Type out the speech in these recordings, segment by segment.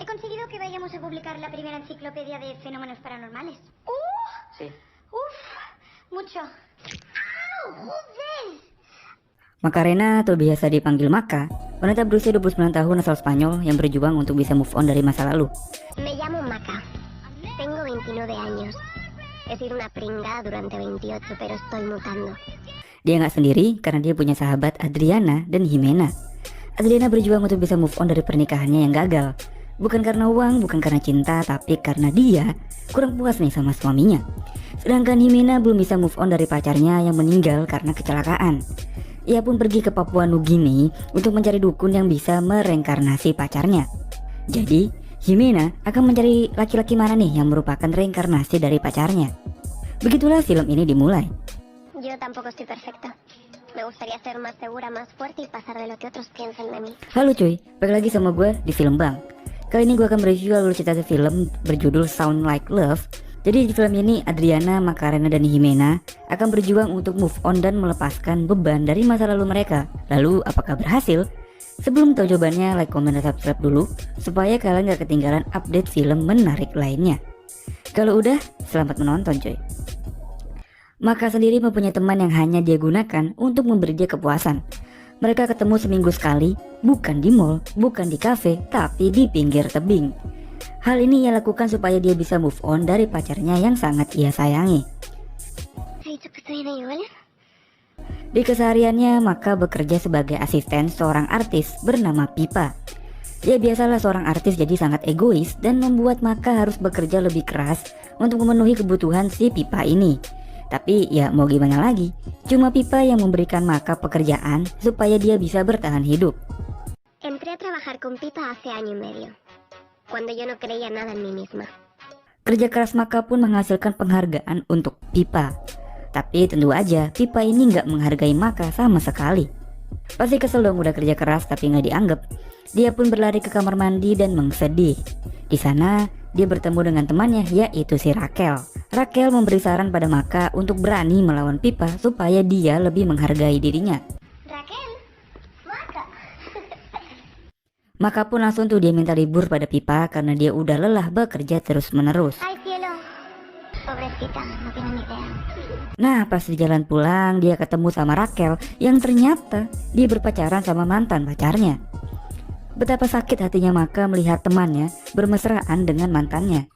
He conseguido que vayamos a publicar la primera enciclopedia de fenómenos paranormales. Sí. ¡Uf! Mucho. ¡Au! ¡Joder! Macarena atau biasa dipanggil Maka, wanita berusia 29 tahun asal Spanyol yang berjuang untuk bisa move on dari masa lalu. Me llamo Maca. Tengo 29 años. He sido una pringada durante 28, pero estoy mutando. Dia nggak sendiri karena dia punya sahabat Adriana dan Jimena. Adriana berjuang untuk bisa move on dari pernikahannya yang gagal. Bukan karena uang, bukan karena cinta, tapi karena dia kurang puas nih sama suaminya. Sedangkan Jimena belum bisa move on dari pacarnya yang meninggal karena kecelakaan. Ia pun pergi ke Papua Nugini untuk mencari dukun yang bisa mereinkarnasi pacarnya. Jadi, Jimena akan mencari laki-laki mana nih yang merupakan reinkarnasi dari pacarnya. Begitulah film ini dimulai. Yo tampoco estoy perfecta. Me gustaría ser más segura, más fuerte y pasar de lo que otros piensan de mí. Halo cuy, balik lagi sama gue di Film Bang. Kali ini gue akan mereview alur cerita film berjudul Sound Like Love. Jadi di film ini Adriana, Macarena, dan Jimena akan berjuang untuk move on dan melepaskan beban dari masa lalu mereka. Lalu apakah berhasil? Sebelum tahu jawabannya, like, komen, dan subscribe dulu supaya kalian gak ketinggalan update film menarik lainnya. Kalau udah, selamat menonton cuy. Maka sendiri mempunyai teman yang hanya dia gunakan untuk memberi dia kepuasan. Mereka ketemu seminggu sekali, bukan di mall, bukan di kafe, tapi di pinggir tebing. Hal ini ia lakukan supaya dia bisa move on dari pacarnya yang sangat ia sayangi. Di kesehariannya, Maka bekerja sebagai asisten seorang artis bernama Pipa. Ya biasalah seorang artis jadi sangat egois dan membuat Maka harus bekerja lebih keras untuk memenuhi kebutuhan si Pipa ini. Tapi ya mau gimana lagi, cuma Pipa yang memberikan Maka pekerjaan supaya dia bisa bertahan hidup. Entré a trabajar con Pipa hace año y medio, cuando yo no creía nada en mí misma. Kerja keras Maka pun menghasilkan penghargaan untuk Pipa. Tapi tentu aja Pipa ini nggak menghargai Maka sama sekali. Pasti kesel dong udah kerja keras tapi nggak dianggap. Dia pun berlari ke kamar mandi dan bersedih. Di sana dia bertemu dengan temannya yaitu si Raquel. Raquel memberi saran pada Maka untuk berani melawan Pipa supaya dia lebih menghargai dirinya. Raquel, Maca. Maka pun langsung tuh dia minta libur pada Pipa karena dia udah lelah bekerja terus menerus. Ay cielo, pobrecita, no tiene ni idea. Nah pas di jalan pulang dia ketemu sama Raquel yang ternyata dia berpacaran sama mantan pacarnya. Betapa sakit hatinya Maka melihat temannya bermesraan dengan mantannya.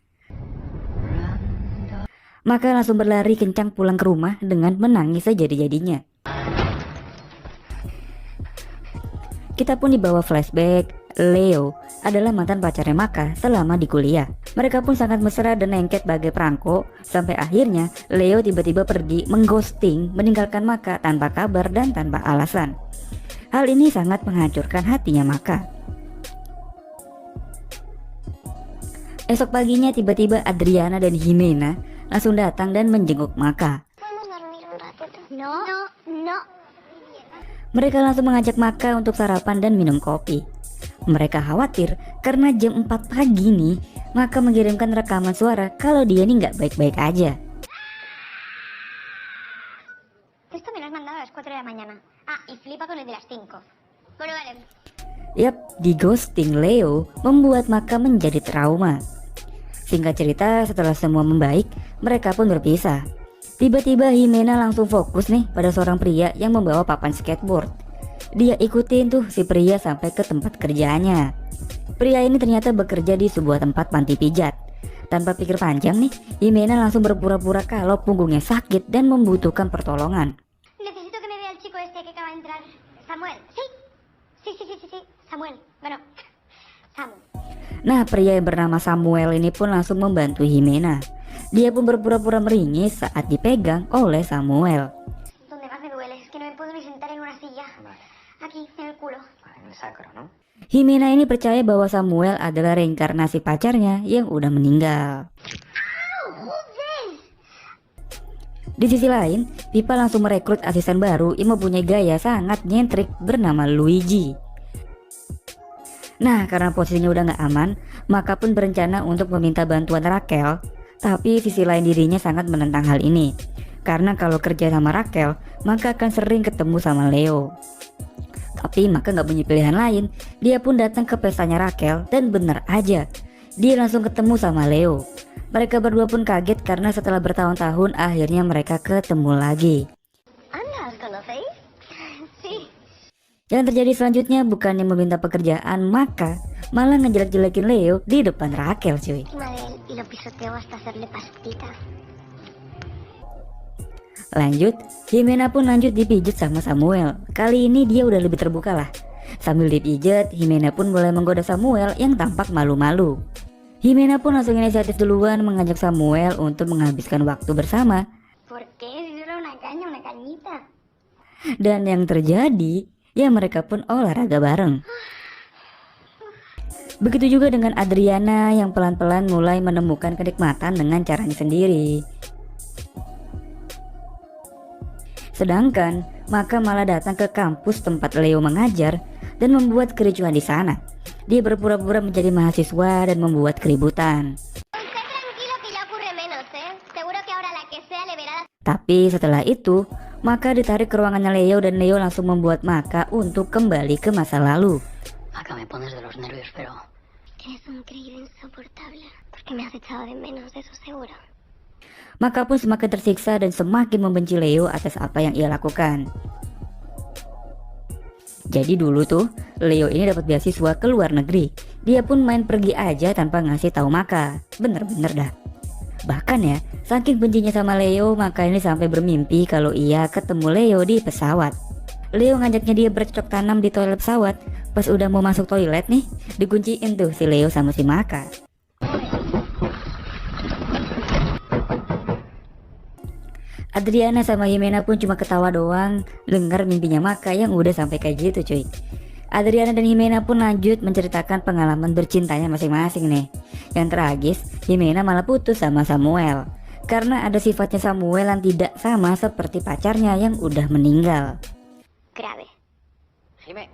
Maka langsung berlari kencang pulang ke rumah dengan menangis sejadi-jadinya. Kita pun dibawa flashback. Leo adalah mantan pacarnya Maka selama di kuliah. Mereka pun sangat mesra dan lengket bagai perangko. Sampai akhirnya Leo tiba-tiba pergi mengghosting, meninggalkan Maka tanpa kabar dan tanpa alasan. Hal ini sangat menghancurkan hatinya Maka. Esok paginya tiba-tiba Adriana dan Jimena langsung datang dan menjenguk Maka. No, no, no. Mereka langsung mengajak Maka untuk sarapan dan minum kopi. Mereka khawatir karena jam 4 pagi nih Maka mengirimkan rekaman suara kalau dia nih nggak baik-baik aja. Esto me lo has mandado a las 4 de la mañana. Ah, y flipa con el de las 5. Bueno, vale. Yap, di ghosting Leo membuat Maka menjadi trauma. Singkat cerita, setelah semua membaik, mereka pun berpisah. Tiba-tiba Jimena langsung fokus nih pada seorang pria yang membawa papan skateboard. Dia ikutin tuh si pria sampai ke tempat kerjanya. Pria ini ternyata bekerja di sebuah tempat panti pijat. Tanpa pikir panjang nih, Jimena langsung berpura-pura kalau punggungnya sakit dan membutuhkan pertolongan. Necesito que me vea el chico este que acaba de entrar. Samuel. Sí. Sí. Samuel. Bueno, Samu. Nah, pria yang bernama Samuel ini pun langsung membantu Jimena. Dia pun berpura-pura meringis saat dipegang oleh Samuel. Donde más me duele es que no me puedo ni sentar en una silla. Aquí, en el culo. Jimena ini percaya bahwa Samuel adalah reinkarnasi pacarnya yang udah meninggal. Di sisi lain, Pipa langsung merekrut asisten baru yang mempunyai gaya sangat nyentrik bernama Luigi. Nah, karena posisinya udah gak aman, Maka pun berencana untuk meminta bantuan Raquel. Tapi sisi lain dirinya sangat menentang hal ini, karena kalau kerja sama Raquel, Maka akan sering ketemu sama Leo. Tapi Maka nggak punya pilihan lain. Dia pun datang ke pestanya Raquel dan bener aja, dia langsung ketemu sama Leo. Mereka berdua pun kaget karena setelah bertahun-tahun akhirnya mereka ketemu lagi. Anda, ¿os conocéis? Sí. Yang terjadi selanjutnya bukannya meminta pekerjaan, Maka malah ngejelek-jelekin Leo di depan Raquel cuy. Encima de él y lo pisoteo hasta hacerle pastita. Lanjut, Jimena pun lanjut dipijit sama Samuel. Kali ini dia udah lebih terbuka lah. Sambil dipijit, Jimena pun mulai menggoda Samuel yang tampak malu-malu. Jimena pun langsung inisiatif duluan mengajak Samuel untuk menghabiskan waktu bersama. ¿Por qué? Si era una caña, una cañita. Dan yang terjadi, ya mereka pun olahraga bareng. Begitu juga dengan Adriana yang pelan-pelan mulai menemukan kenikmatan dengan caranya sendiri. Sedangkan Maka malah datang ke kampus tempat Leo mengajar dan membuat kericuhan di sana. Dia berpura-pura menjadi mahasiswa dan membuat keributan. Usted tranquilo que ya ocurre menos, ¿eh? Seguro que ahora la que sea le verá. Tapi setelah itu, Maka ditarik ke ruangannya Leo dan Leo langsung membuat Maka untuk kembali ke masa lalu. Acá me pones de los nervios, pero Eres un creído insoportable. Porque me has echado de menos, eso seguro. Maka pun semakin tersiksa dan semakin membenci Leo atas apa yang ia lakukan. Jadi dulu tuh, Leo ini dapat beasiswa ke luar negeri. Dia pun main pergi aja tanpa ngasih tahu Maka. Bener-bener dah. Bahkan ya, saking bencinya sama Leo, Maka ini sampai bermimpi kalau ia ketemu Leo di pesawat. Leo ngajaknya dia bercocok tanam di toilet pesawat. Pas udah mau masuk toilet nih, dikunciin tuh si Leo sama si Maka. Adriana sama Jimena pun cuma ketawa doang dengar mimpinya Maka yang udah sampai kayak gitu cuy. Adriana dan Jimena pun lanjut menceritakan pengalaman bercintanya masing-masing nih. Yang tragis, Jimena malah putus sama Samuel karena ada sifatnya Samuel yang tidak sama seperti pacarnya yang udah meninggal. Grave. Jimé,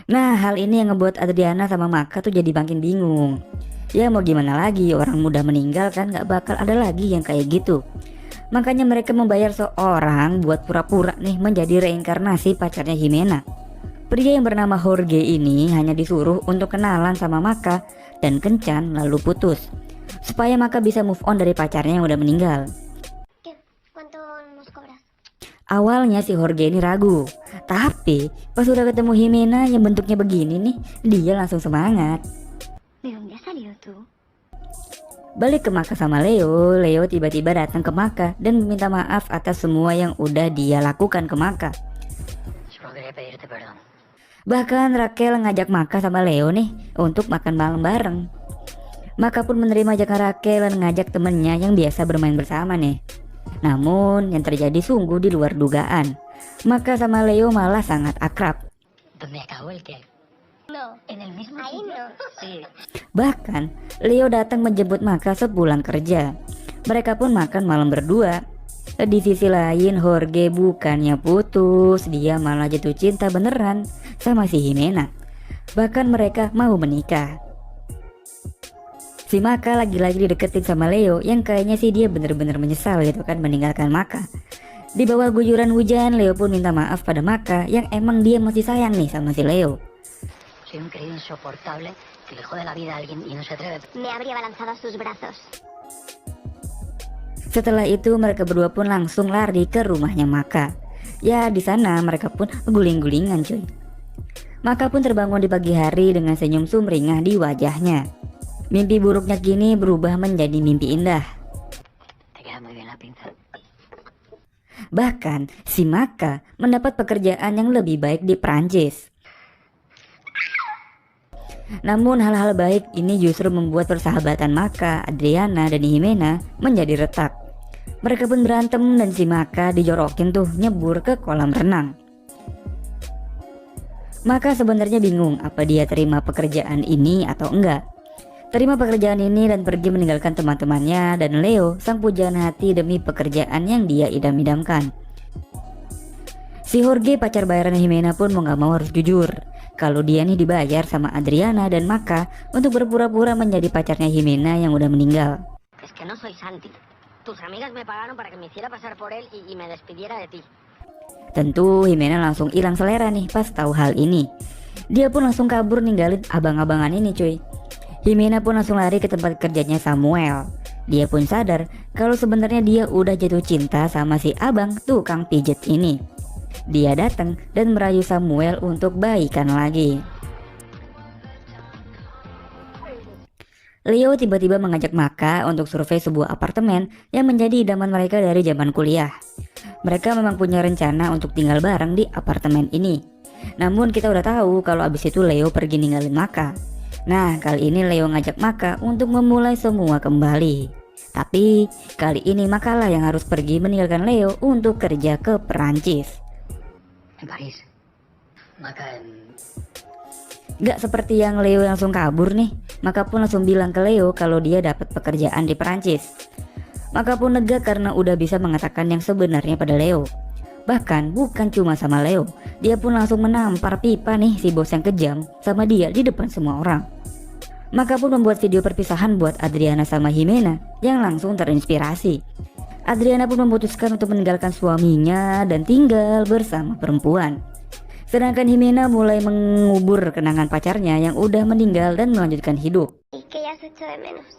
Nah, hal ini yang ngebuat Adriana sama Maka tuh jadi makin bingung. Ya mau gimana lagi, orang muda meninggal kan gak bakal ada lagi yang kayak gitu. Makanya mereka membayar seorang buat pura-pura nih menjadi reinkarnasi pacarnya Jimena. Pria yang bernama Jorge ini hanya disuruh untuk kenalan sama Maka dan kencan lalu putus, supaya Maka bisa move on dari pacarnya yang udah meninggal. ¿Qué? ¿Cuánto nos cobras? Awalnya si Jorge ini ragu, tapi pas udah ketemu Jimena yang bentuknya begini nih, dia langsung semangat. ¿De dónde has salido tú? Balik ke Maka sama Leo, Leo tiba-tiba datang ke Maka dan meminta maaf atas semua yang udah dia lakukan ke Maka. solo quería pedirte perdón. Bahkan Raquel ngajak Maka sama Leo nih untuk makan malam bareng. Maka pun menerima ajakan Raquel dan ngajak temennya yang biasa bermain bersama nih. Namun yang terjadi sungguh di luar dugaan. Maka sama Leo malah sangat akrab. ¿Dónde acabó el qué? No. ¿En el mismo Ahí sitio? no. Sí. Bahkan Leo datang menjemput Maka sepulang kerja. Mereka pun makan malam berdua. Di sisi lain Jorge bukannya putus, dia malah jatuh cinta beneran sama si Jimena. Bahkan mereka mau menikah. Si Maka lagi-lagi dideketin sama Leo yang kayaknya sih dia bener-bener menyesal gitu kan meninggalkan Maka. Di bawah guyuran hujan, Leo pun minta maaf pada Maka yang emang dia masih sayang nih sama si Leo. Soy un creído insoportable que le jode la vida a alguien y no se atreve. Me habría balanzado a sus brazos. Setelah itu mereka berdua pun langsung lari ke rumahnya Maka. Ya di sana mereka pun guling-gulingan cuy. Maka pun terbangun di pagi hari dengan senyum sumringah di wajahnya. Mimpi buruknya kini berubah menjadi mimpi indah. Te queda muy bien la pinza. Bahkan si Maka mendapat pekerjaan yang lebih baik di Prancis. Namun hal-hal baik ini justru membuat persahabatan Maka, Adriana, dan Jimena menjadi retak. Mereka pun berantem dan si Maka dijorokin tuh nyebur ke kolam renang. Maka sebenarnya bingung apa dia terima pekerjaan ini atau enggak. Terima pekerjaan ini dan pergi meninggalkan teman-temannya dan Leo sang pujaan hati demi pekerjaan yang dia idam-idamkan. Si Jorge pacar bayaran Jimena pun mau gak mau harus jujur kalau dia nih dibayar sama Adriana dan Maka untuk berpura-pura menjadi pacarnya Jimena yang udah meninggal. Es que no soy Santi. Tus amigas me pagaron para que me hiciera pasar por él y me despidiera de ti. Tentu Himena langsung hilang selera nih pas tahu hal ini. Dia pun langsung kabur ninggalin abang-abangan ini cuy. Himena pun langsung lari ke tempat kerjanya Samuel. Dia pun sadar kalau sebenarnya dia udah jatuh cinta sama si abang tukang pijet ini. Dia datang dan merayu Samuel untuk baikan lagi. Leo tiba-tiba mengajak Maka untuk survei sebuah apartemen yang menjadi idaman mereka dari zaman kuliah. Mereka memang punya rencana untuk tinggal bareng di apartemen ini. Namun kita udah tahu kalau abis itu Leo pergi ninggalin Maka. Nah, kali ini Leo ngajak Maka untuk memulai semua kembali. Tapi kali ini Maka lah yang harus pergi meninggalkan Leo untuk kerja ke Perancis. En París. Maka Gak seperti yang Leo langsung kabur nih. Maka pun langsung bilang ke Leo kalau dia dapat pekerjaan di Perancis. Maka pun lega karena udah bisa mengatakan yang sebenarnya pada Leo. Bahkan bukan cuma sama Leo, dia pun langsung menampar pipa nih si bos yang kejam sama dia di depan semua orang. Maka pun membuat video perpisahan buat Adriana sama Himena yang langsung terinspirasi. Adriana pun memutuskan untuk meninggalkan suaminya dan tinggal bersama perempuan. Sedangkan Himena mulai mengubur kenangan pacarnya yang udah meninggal dan melanjutkan hidup. Y que ya se echo de menos.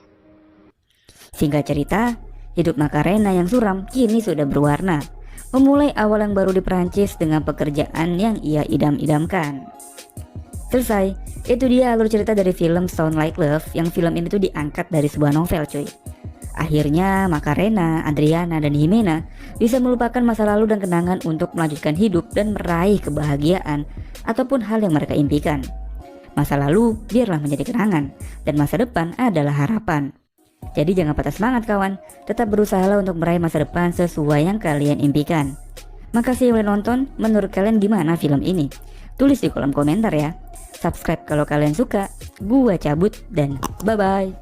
Singkat cerita, hidup Macarena yang suram kini sudah berwarna. Memulai awal yang baru di Perancis dengan pekerjaan yang ia idam-idamkan. Selesai, itu dia alur cerita dari film Sound Like Love, yang film ini tuh diangkat dari sebuah novel cuy. Akhirnya Macarena, Adriana, dan Himena bisa melupakan masa lalu dan kenangan untuk melanjutkan hidup dan meraih kebahagiaan ataupun hal yang mereka impikan. Masa lalu biarlah menjadi kenangan dan masa depan adalah harapan. Jadi jangan patah semangat kawan, tetap berusahalah untuk meraih masa depan sesuai yang kalian impikan. Makasih udah nonton, menurut kalian gimana film ini? Tulis di kolom komentar ya. Subscribe kalau kalian suka. Gua cabut dan bye-bye.